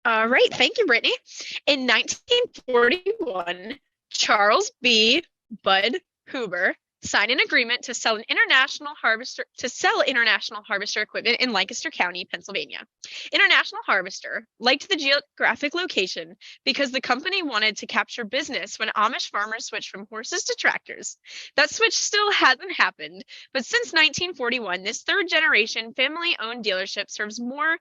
All right, thank you, Brittany. In 1941, Charles B. Bud Huber signed an agreement to sell international harvester equipment in Lancaster County, Pennsylvania. International Harvester liked the geographic location because the company wanted to capture business when Amish farmers switched from horses to tractors. That switch still hasn't happened, but since 1941, this third generation family owned dealership serves more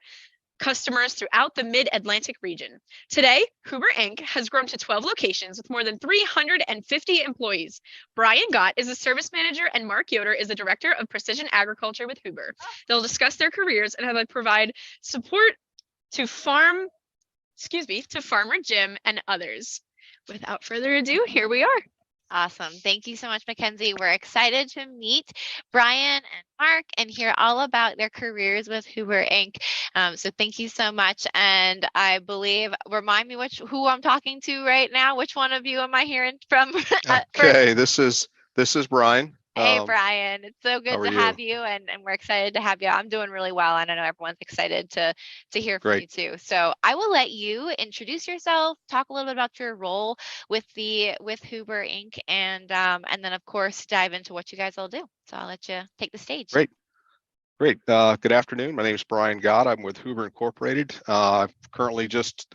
customers throughout the Mid-Atlantic region. Today, Huber Inc. has grown to 12 locations with more than 350 employees. Brian Gott is a service manager and Mark Yoder is the director of precision agriculture with Huber. They'll discuss their careers and how they provide support to Farmer Jim and others. Without further ado, here we are. Awesome. Thank you so much, Mackenzie. We're excited to meet Brian and Mark and hear all about their careers with Huber Inc. So thank you so much. And I believe, remind me who I'm talking to right now. Which one of you am I hearing from? Okay, this is Brian. Hey, Brian. It's so good to you? have you, and we're excited to have you. I'm doing really well, and I know everyone's excited to hear from you too. So I will let you introduce yourself, talk a little bit about your role with Huber Inc., and then of course dive into what you guys all do. So I'll let you take the stage. Great. Good afternoon. My name is Brian Gott. I'm with Huber Incorporated. I've currently just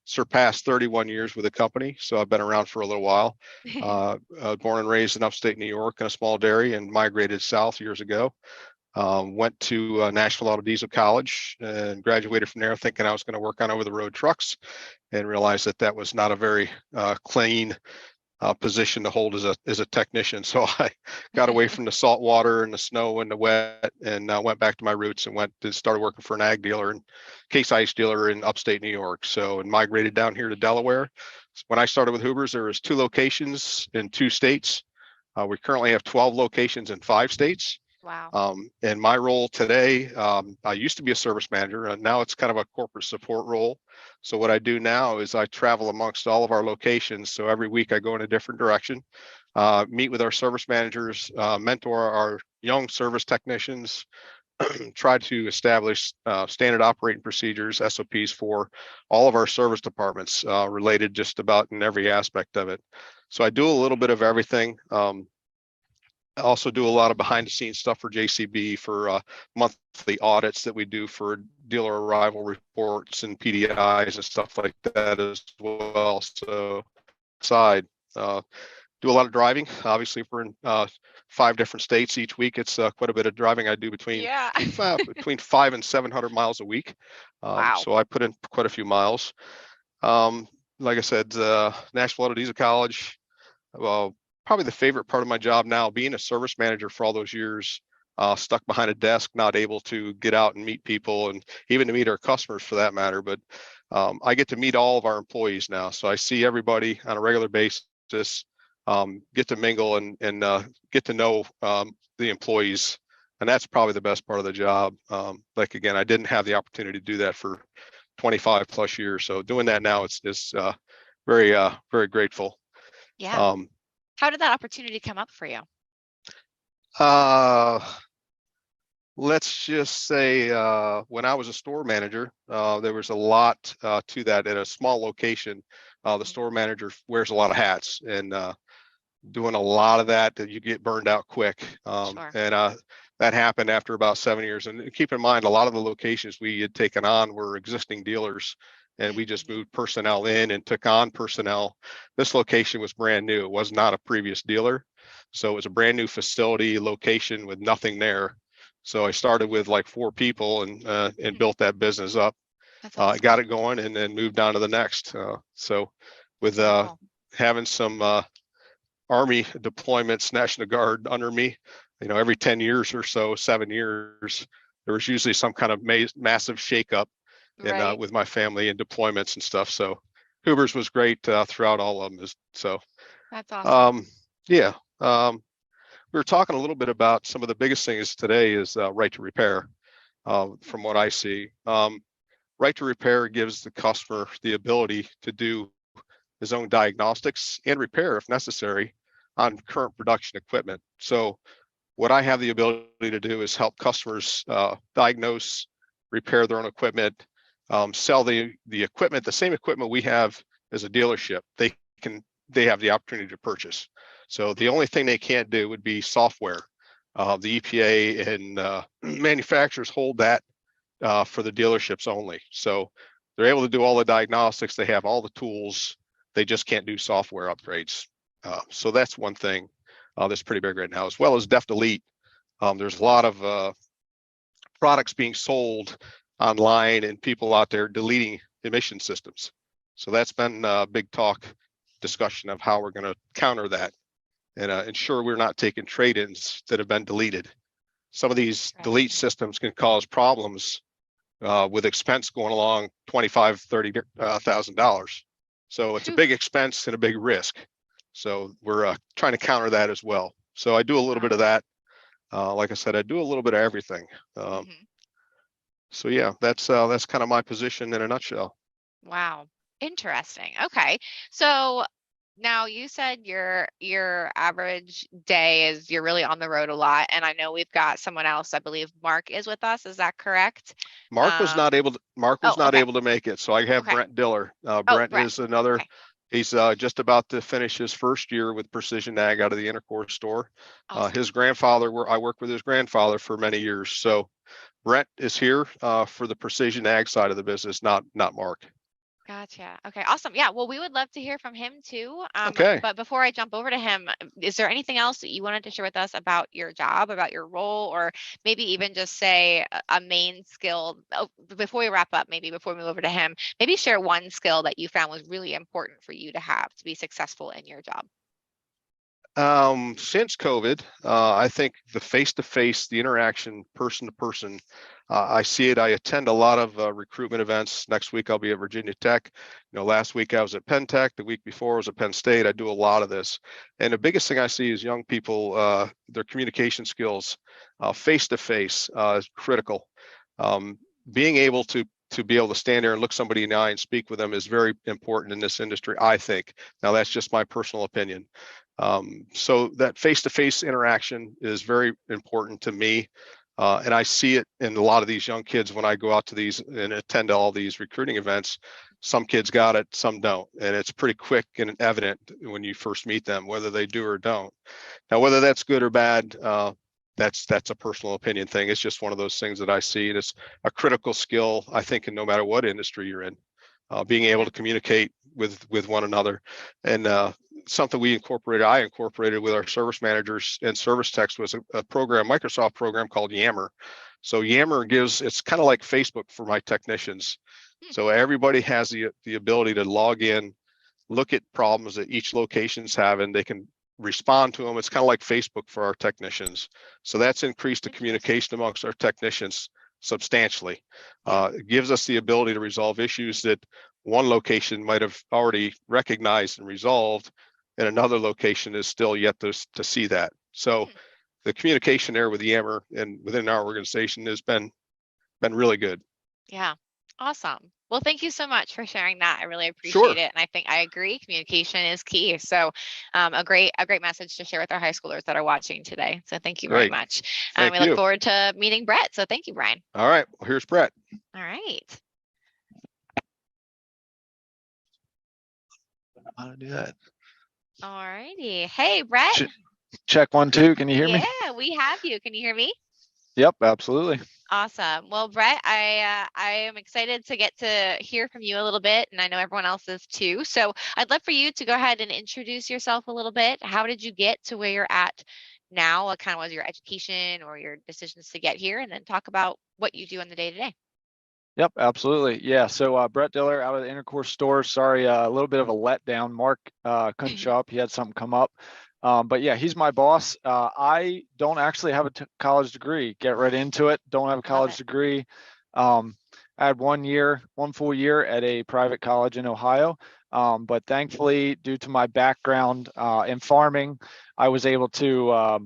surpassed 31 years with the company, so I've been around for a little while. Born and raised in upstate New York in a small dairy and migrated south years ago. Went to Nashville Auto Diesel College and graduated from there thinking I was going to work on over-the-road trucks, and realized that was not a very clean position to hold as a technician. So I got away from the salt water and the snow and the wet, and went back to my roots and started working for an ag dealer and case ice dealer in upstate New York. So, and migrated down here to Delaware. When I started with Huber's, there was 2 locations in 2 states. We currently have 12 locations in 5 states. Wow. And my role today, I used to be a service manager, and now it's kind of a corporate support role. So what I do now is I travel amongst all of our locations. So every week I go in a different direction, meet with our service managers, mentor our young service technicians, try to establish standard operating procedures, SOPs for all of our service departments, related just about in every aspect of it. So I do a little bit of everything. I also do a lot of behind the scenes stuff for JCB for monthly audits that we do for dealer arrival reports and PDIs and stuff like that as well. So do a lot of driving. Obviously, if we're in 5 different states each week, it's quite a bit of driving. I do between 500 and 700 miles a week. Wow. So I put in quite a few miles. Like I said, Nashville Auto Diesel College. Well, probably the favorite part of my job now, being a service manager for all those years, stuck behind a desk, not able to get out and meet people, and even to meet our customers for that matter. But I get to meet all of our employees now. So I see everybody on a regular basis, get to mingle and get to know the employees. And that's probably the best part of the job. Like, again, I didn't have the opportunity to do that for 25 plus years. So doing that now is very, very grateful. Yeah. How did that opportunity come up for you? Let's just say when I was a store manager, there was a lot to that. At a small location, the store manager wears a lot of hats, and doing a lot of that you get burned out quick. Sure. And that happened after about 7 years. And keep in mind, a lot of the locations we had taken on were existing dealers, and we just moved personnel in and took on personnel. This location was brand new. It was not a previous dealer. So it was a brand new facility location with nothing there. So I started with like 4 people and built that business up. That's awesome. Got it going and then moved on to the next. So with having some Army deployments, National Guard under me, every 10 years or so, 7 years, there was usually some kind of massive shakeup. And with my family and deployments and stuff. So Huber's was great throughout all of them. So that's awesome. We were talking a little bit about some of the biggest things today is right to repair. From what I see, right to repair gives the customer the ability to do his own diagnostics and repair if necessary on current production equipment. So what I have the ability to do is help customers diagnose, repair their own equipment, sell the equipment, the same equipment we have as a dealership, they have the opportunity to purchase. So the only thing they can't do would be software. The EPA and manufacturers hold that for the dealerships only. So they're able to do all the diagnostics. They have all the tools. They just can't do software upgrades. So that's one thing that's pretty big right now, as well as Deft Delete. There's a lot of products being sold online and people out there deleting emission systems. So that's been a big talk discussion of how we're going to counter that and ensure we're not taking trade-ins that have been deleted. Some of these delete systems can cause problems with expense going along $25,000-$30,000. So it's a big expense and a big risk. So we're trying to counter that as well. So I do a little bit of that. Like I said, I do a little bit of everything. So yeah, that's kind of my position in a nutshell. Wow. Interesting. Okay. So now you said your average day is you're really on the road a lot. And I know we've got someone else, I believe Mark is with us. Is that correct? Mark was not able to make it. So I have Brent Diller. Brent is another, he's just about to finish his first year with Precision Ag out of the Intercore store. Awesome. His grandfather, I worked with his grandfather for many years. So Brent is here for the Precision Ag side of the business, not Mark. Gotcha. Okay, awesome. Yeah, well, we would love to hear from him too. Okay. But before I jump over to him, is there anything else that you wanted to share with us about your job, about your role, or maybe even just say a main skill? Before we wrap up, maybe before we move over to him, maybe share one skill that you found was really important for you to have to be successful in your job. Since COVID, I think the face-to-face, the interaction, person-to-person, I see it. I attend a lot of recruitment events. Next week, I'll be at Virginia Tech. Last week I was at Penn Tech. The week before I was at Penn State. I do a lot of this. And the biggest thing I see is young people, their communication skills, face-to-face is critical. Being able to be able to stand there and look somebody in the eye and speak with them is very important in this industry, I think. Now, that's just my personal opinion. So that face-to-face interaction is very important to me. And I see it in a lot of these young kids when I go out to these and attend to all these recruiting events. Some kids got it, some don't. And it's pretty quick and evident when you first meet them, whether they do or don't. Now, whether that's good or bad, that's a personal opinion thing. It's just one of those things that I see. And it's a critical skill, I think, in no matter what industry you're in, being able to communicate with one another. And something I incorporated with our service managers and service techs was a program, Microsoft program called Yammer. So Yammer it's kind of like Facebook for my technicians. So everybody has the ability to log in, look at problems that each location's having. They can respond to them. It's kind of like Facebook for our technicians. So that's increased the communication amongst our technicians substantially. It gives us the ability to resolve issues that one location might have already recognized and resolved, and another location is still yet to see that. So the communication there with Yammer and within our organization has been really good. Yeah, awesome. Well, thank you so much for sharing that. I really appreciate it. And I think I agree, communication is key. So a great message to share with our high schoolers that are watching today. So thank you very much. We look forward to meeting Brett. So thank you, Brian. All right, well, here's Brett. All right. How to do that. All righty. Hey, Brett. Check 1, 2. Can you hear me? Yeah, we have you. Can you hear me? Yep, absolutely. Awesome. Well, Brett, I am excited to get to hear from you a little bit, and I know everyone else is too. So I'd love for you to go ahead and introduce yourself a little bit. How did you get to where you're at now? What kind of was your education or your decisions to get here? And then talk about what you do on the day-to-day. Yep, absolutely. Yeah. So Brett Diller out of the Intercore store. Sorry, a little bit of a letdown. Mark couldn't show up. He had something come up. But yeah, he's my boss. I don't actually have a college degree. Get right into it. Don't have a college degree. I had 1 full year at a private college in Ohio. But thankfully, due to my background in farming, I was able to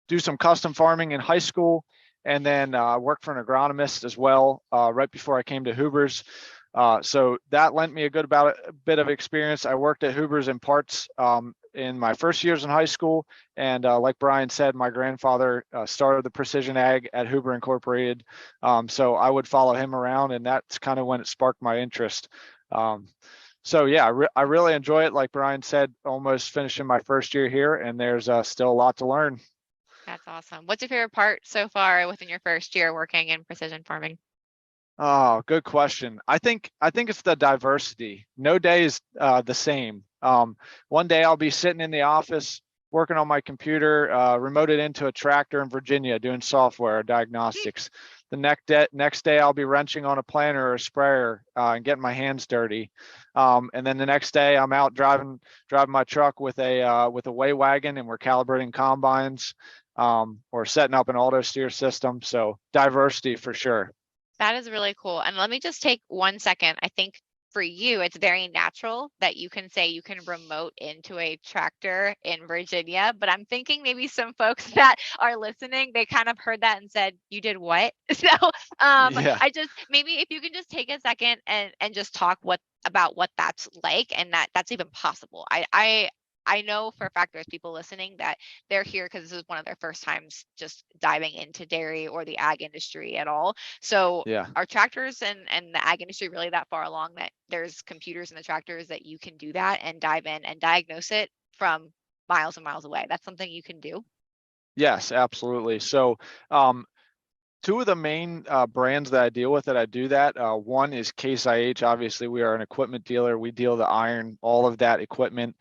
do some custom farming in high school, and then work for an agronomist as well right before I came to Huber's. So that lent me a bit of experience. I worked at Huber's in parts in my first years in high school. And like Brian said, my grandfather started the precision ag at Huber Incorporated. So I would follow him around, and that's kind of when it sparked my interest. So yeah, I really enjoy it. Like Brian said, almost finishing my first year here, and there's still a lot to learn. That's awesome. What's your favorite part so far within your first year working in precision farming? Oh, good question. I think it's the diversity. No day is the same. One day I'll be sitting in the office working on my computer, remoted into a tractor in Virginia doing software diagnostics. The next day I'll be wrenching on a planter or a sprayer and getting my hands dirty. And then the next day I'm out driving my truck with a weigh wagon, and we're calibrating combines or setting up an auto steer system. So diversity for sure. That is really cool. And let me just take 1 second. I think for you, it's very natural that you can say you can remote into a tractor in Virginia, but I'm thinking maybe some folks that are listening, they kind of heard that and said, you did what? So Yeah. I just, maybe if you can just take a second and just talk about what that's like, and that's even possible. I know for a fact there's people listening that they're here because this is one of their first times just diving into dairy or the ag industry at all. So Yeah. are tractors and the ag industry really that far along that there's computers in the tractors that you can do that and dive in and diagnose it from miles and miles away? That's something you can do? Yes, absolutely. So two of the main brands that I deal with that I do that, one is Case IH. Obviously, we are an equipment dealer. We deal the iron, all of that equipment.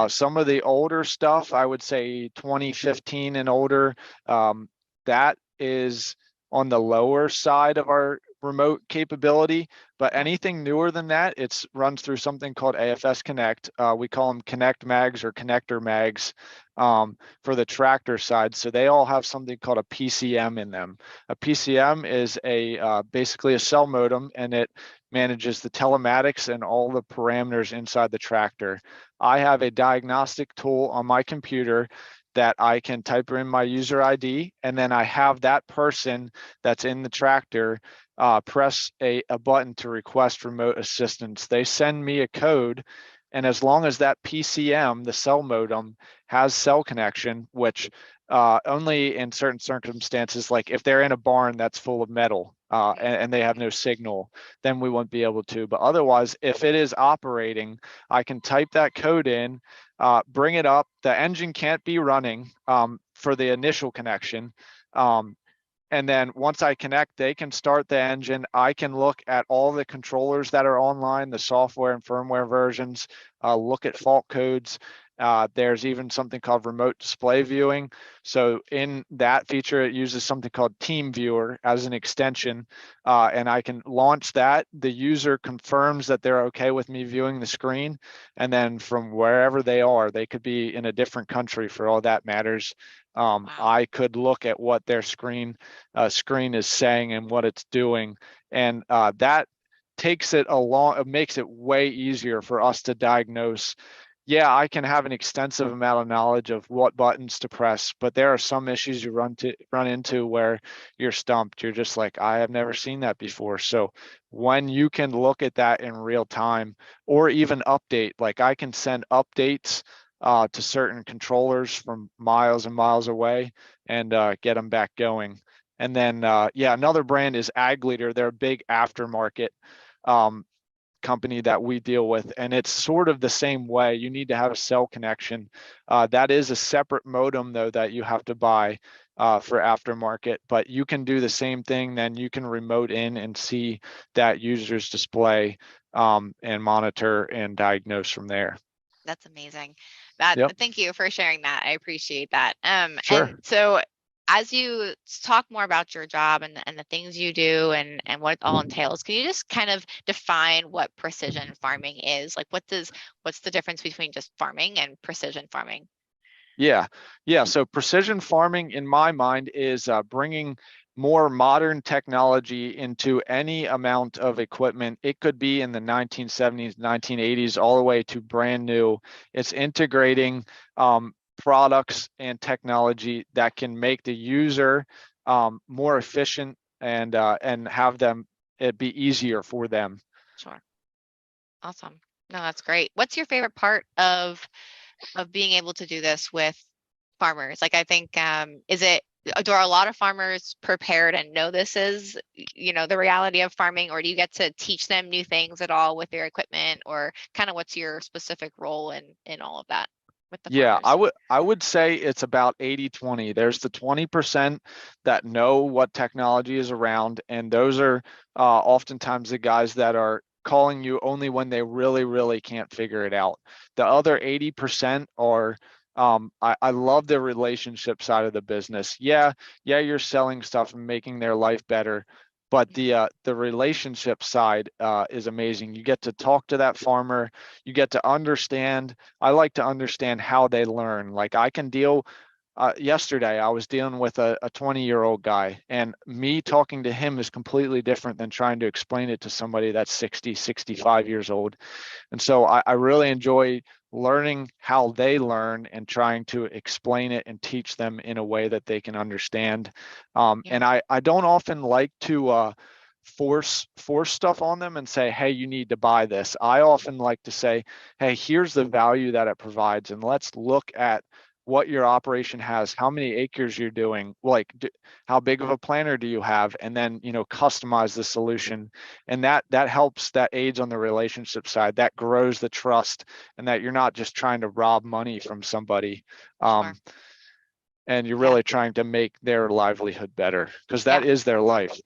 Some of the older stuff, I would say 2015 and older, that is on the lower side of our remote capability, but anything newer than that, it runs through something called AFS Connect. We call them Connect Mags or connector mags for the tractor side. So they all have something called a PCM in them. A PCM is basically a cell modem, and it manages the telematics and all the parameters inside the tractor. I have a diagnostic tool on my computer that I can type in my user ID, and then I have that person that's in the tractor press a button to request remote assistance. They send me a code, and as long as that PCM, the cell modem, has cell connection, which only in certain circumstances, like if they're in a barn that's full of metal and they have no signal, then we won't be able to. But otherwise, if it is operating, I can type that code in, bring it up. The engine can't be running for the initial connection. And then once I connect, they can start the engine. I can look at all the controllers that are online, the software and firmware versions, look at fault codes. There's even something called remote display viewing. So in that feature, it uses something called Team Viewer as an extension, and I can launch that. The user confirms that they're okay with me viewing the screen, and then from wherever they are, they could be in a different country for all that matters. Wow. I could look at what their screen is saying and what it's doing, and that takes it along. It makes it way easier for us to diagnose. Yeah, I can have an extensive amount of knowledge of what buttons to press, but there are some issues you run into where you're stumped. You're just like, I have never seen that before. So when you can look at that in real time, or even update, like I can send updates to certain controllers from miles and miles away and get them back going. And then, another brand is Ag Leader. They're a big aftermarket company that we deal with, and it's sort of the same way. You need to have a cell connection. That is a separate modem, though, that you have to buy for aftermarket, but you can do the same thing. Then you can remote in and see that user's display and monitor and diagnose from there. That's amazing. Yep. Thank you for sharing that. I appreciate that. Sure. And so as you talk more about your job and the things you do and what it all entails, can you just kind of define what precision farming is? Like what's the difference between just farming and precision farming? Yeah. So precision farming, in my mind, is bringing more modern technology into any amount of equipment. It could be in the 1970s, 1980s, all the way to brand new. It's integrating products and technology that can make the user more efficient and have them it be easier for them. Sure. Awesome. No, that's great. What's your favorite part of being able to do this with farmers? Like, I think, do a lot of farmers prepared and know this is, the reality of farming, or do you get to teach them new things at all with your equipment, or kind of what's your specific role in all of that with the Yeah, farmers? I would say it's about 80-20. There's the 20% that know what technology is around, and those are oftentimes the guys that are calling you only when they really, really can't figure it out. The other 80% are I love the relationship side of the business. Yeah, you're selling stuff and making their life better, but the relationship side is amazing. You get to talk to that farmer. You get to understand. I like to understand how they learn. Like, I can deal. Yesterday, I was dealing with a 20-year-old guy, and me talking to him is completely different than trying to explain it to somebody that's 60, 65 years old. And so I really enjoy learning how they learn and trying to explain it and teach them in a way that they can understand. And I don't often like to force stuff on them and say, hey, you need to buy this. I often like to say, hey, here's the value that it provides, and let's look at what your operation has, how many acres you're doing, like how big of a planter do you have, and then customize the solution. And that helps, that aids on the relationship side, that grows the trust, and that you're not just trying to rob money from somebody. Sure. And you're really trying to make their livelihood better, because that is their life.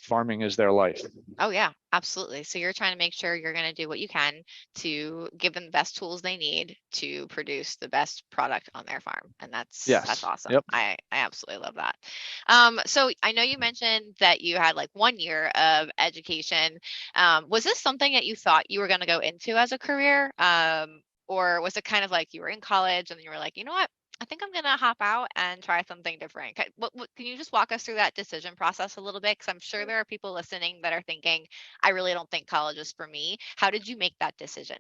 Farming is their life. Oh yeah, absolutely. So you're trying to make sure you're going to do what you can to give them the best tools they need to produce the best product on their farm. And that's awesome. Yep. I absolutely love that. So I know you mentioned that you had like 1 year of education. Was this something that you thought you were going to go into as a career? Or was it kind of like you were in college and you were like, you know what? I think I'm going to hop out and try something different. Can you just walk us through that decision process a little bit? Because I'm sure there are people listening that are thinking, I really don't think college is for me. How did you make that decision?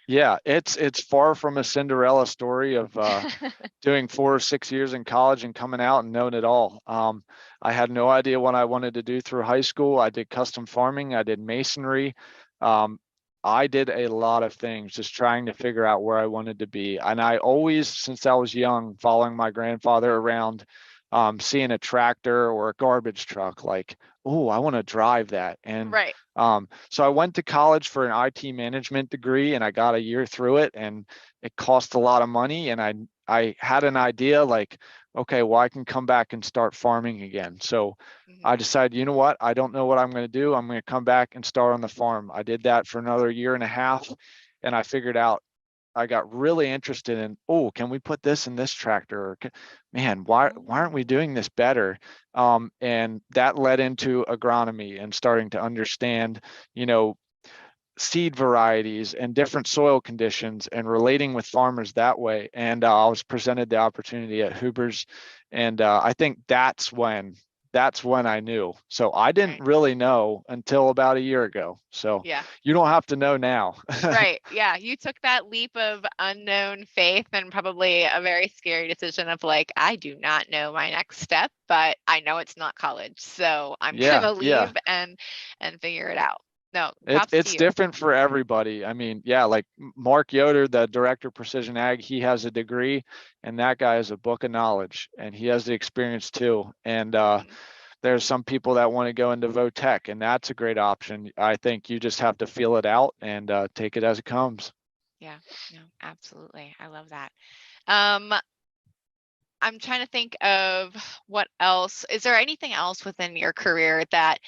Yeah, it's far from a Cinderella story of doing 4 or 6 years in college and coming out and knowing it all. I had no idea what I wanted to do through high school. I did custom farming. I did masonry. I did a lot of things just trying to figure out where I wanted to be. And I always, since I was young, following my grandfather around, seeing a tractor or a garbage truck, like, oh, I want to drive that. And so I went to college for an IT management degree, and I got a year through it, and it cost a lot of money. And I had an idea like, okay, well, I can come back and start farming again. So I decided, you know what? I don't know what I'm going to do. I'm going to come back and start on the farm. I did that for another year and a half, and I figured out, I got really interested in, oh, can we put this in this tractor? Or, man, why aren't we doing this better? And that led into agronomy and starting to understand, seed varieties and different soil conditions and relating with farmers that way. And I was presented the opportunity at Huber's, and I think that's when I knew. So I didn't really know until about a year ago. So you don't have to know now. Right. Yeah. You took that leap of unknown faith, and probably a very scary decision of like, I do not know my next step, but I know it's not college. So I'm going to leave and figure it out. No, it's different for everybody. I mean, like Mark Yoder, the director of Precision Ag, he has a degree, and that guy has a book of knowledge, and he has the experience too. And there's some people that want to go into Votech, and that's a great option. I think you just have to feel it out and take it as it comes. Yeah, no, absolutely. I love that. I'm trying to think of what else. Is there anything else within your career that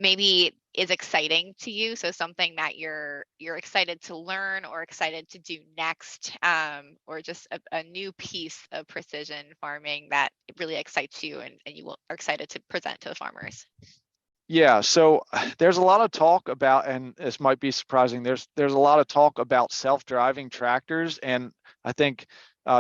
maybe is exciting to you? So something that you're excited to learn or excited to do next, or just a new piece of precision farming that really excites you and you are excited to present to the farmers? Yeah, so there's a lot of talk about, and this might be surprising, there's a lot of talk about self-driving tractors, and I think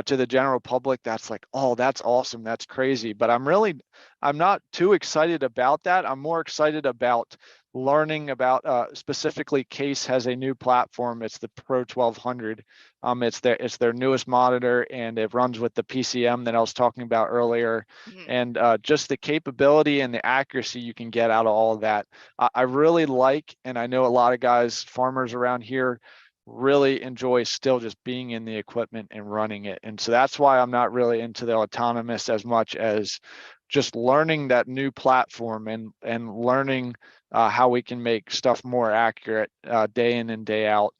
to the general public, that's like, oh, that's awesome, that's crazy. But I'm not too excited about that. I'm more excited about learning about specifically Case has a new platform. It's the Pro 1200. It's their newest monitor, and it runs with the PCM that I was talking about earlier. And just the capability and the accuracy you can get out of all of that, I really like. And I know a lot of guys, farmers around here, really enjoy still just being in the equipment and running it. And so that's why I'm not really into the autonomous as much as just learning that new platform and learning how we can make stuff more accurate day in and day out,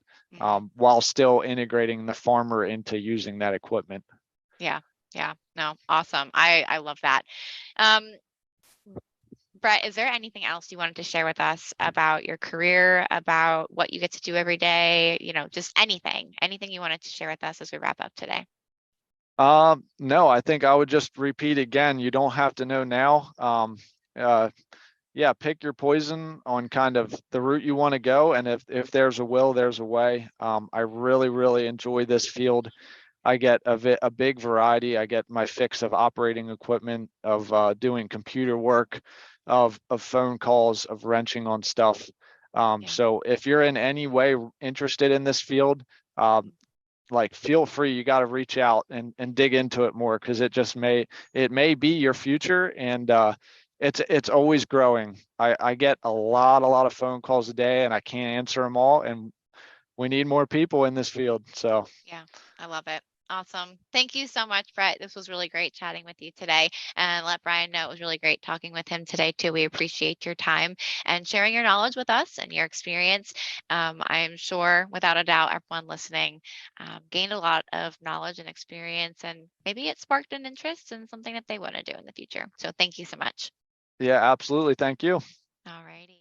while still integrating the farmer into using that equipment. Yeah. No, awesome. I love that. Brett, is there anything else you wanted to share with us about your career, about what you get to do every day? Just anything you wanted to share with us as we wrap up today? No, I think I would just repeat again, you don't have to know now. Pick your poison on kind of the route you want to go. And if there's a will, there's a way. I really, really enjoy this field. I get a big variety. I get my fix of operating equipment, of doing computer work, of phone calls, of wrenching on stuff. So if you're in any way interested in this field, feel free. You got to reach out and dig into it more, because it may be your future, and it's always growing. I get a lot of phone calls a day, and I can't answer them all, and we need more people in this field. So yeah, I love it. Awesome. Thank you so much, Brett. This was really great chatting with you today, and let Brian know it was really great talking with him today too. We appreciate your time and sharing your knowledge with us and your experience. I am sure, without a doubt, everyone listening gained a lot of knowledge and experience, and maybe it sparked an interest in something that they want to do in the future. So thank you so much. Yeah, absolutely. Thank you. All righty.